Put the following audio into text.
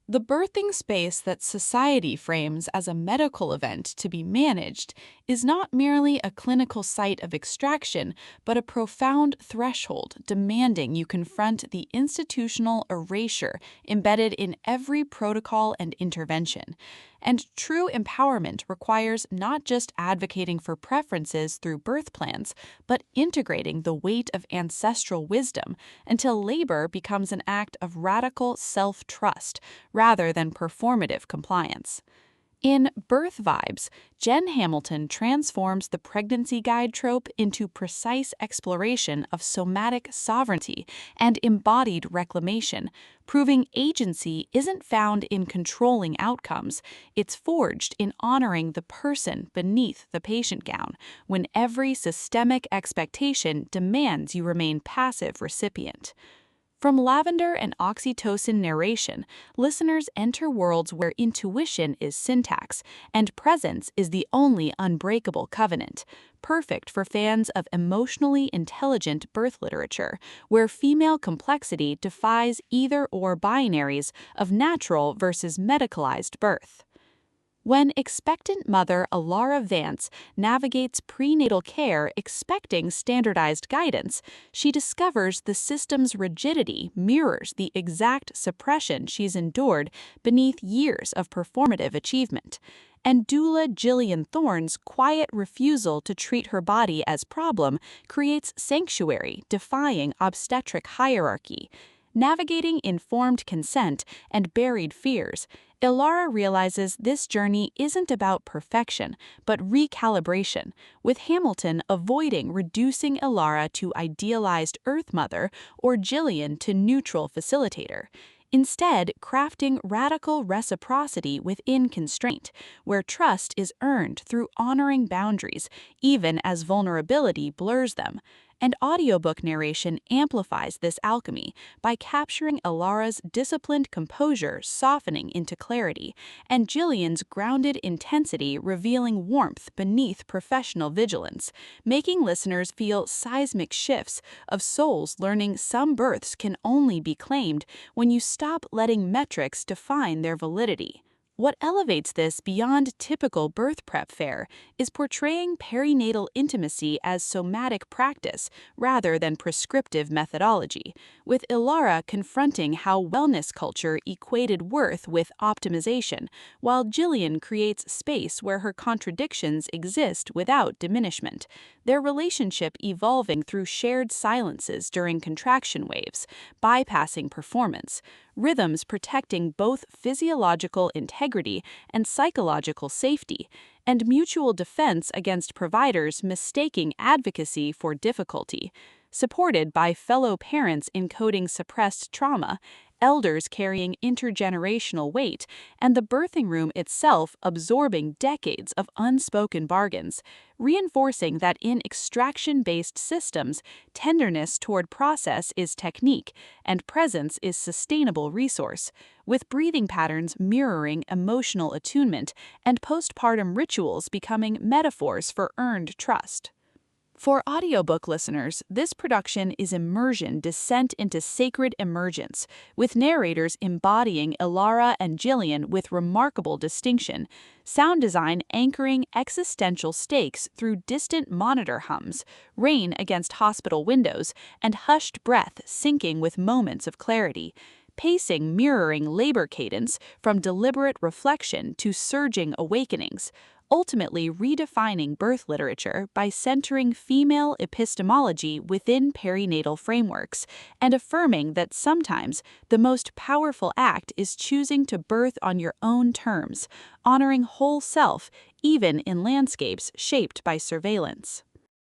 The birthing space that society frames as a medical event to be managed is not merely a clinical site of extraction, but a profound threshold demanding you confront the institutional erasure embedded in every protocol and intervention. And true empowerment requires not just advocating for preferences through birth plans, but integrating the weight of ancestral wisdom until labor becomes an act of radical self-trust rather than performative compliance. In Birth Vibes, Jen Hamilton transforms the pregnancy guide trope into precise exploration of somatic sovereignty and embodied reclamation, proving agency isn't found in controlling outcomes, it's forged in honoring the person beneath the patient gown, when every systemic expectation demands you remain passive recipient. From lavender and oxytocin narration, listeners enter worlds where intuition is syntax and presence is the only unbreakable covenant, perfect for fans of emotionally intelligent birth literature, where female complexity defies either-or binaries of natural versus medicalized birth. When expectant mother Alara Vance navigates prenatal care expecting standardized guidance, she discovers the system's rigidity mirrors the exact suppression she's endured beneath years of performative achievement. And doula Jillian Thorne's quiet refusal to treat her body as problem creates sanctuary defying obstetric hierarchy. Navigating informed consent and buried fears, Ilara realizes this journey isn't about perfection, but recalibration, with Hamilton avoiding reducing Ilara to idealized Earth Mother or Jillian to neutral facilitator. Instead, crafting radical reciprocity within constraint, where trust is earned through honoring boundaries, even as vulnerability blurs them. And audiobook narration amplifies this alchemy by capturing Ilara's disciplined composure softening into clarity, and Jillian's grounded intensity revealing warmth beneath professional vigilance, making listeners feel seismic shifts of souls learning some births can only be claimed when you stop letting metrics define their validity. What elevates this beyond typical birth prep fare is portraying perinatal intimacy as somatic practice rather than prescriptive methodology, with Ilara confronting how wellness culture equated worth with optimization, while Jillian creates space where her contradictions exist without diminishment, their relationship evolving through shared silences during contraction waves, bypassing performance, rhythms protecting both physiological integrity and psychological safety, and mutual defense against providers mistaking advocacy for difficulty, supported by fellow parents encoding suppressed trauma, elders carrying intergenerational weight, and the birthing room itself absorbing decades of unspoken bargains, reinforcing that in extraction-based systems, tenderness toward process is technique and presence is sustainable resource, with breathing patterns mirroring emotional attunement and postpartum rituals becoming metaphors for earned trust. For audiobook listeners, this production is immersion descent into sacred emergence, with narrators embodying Ilara and Jillian with remarkable distinction, sound design anchoring existential stakes through distant monitor hums, rain against hospital windows, and hushed breath syncing with moments of clarity, pacing mirroring labor cadence from deliberate reflection to surging awakenings, ultimately redefining birth literature by centering female epistemology within perinatal frameworks and affirming that sometimes the most powerful act is choosing to birth on your own terms, honoring whole self even in landscapes shaped by surveillance.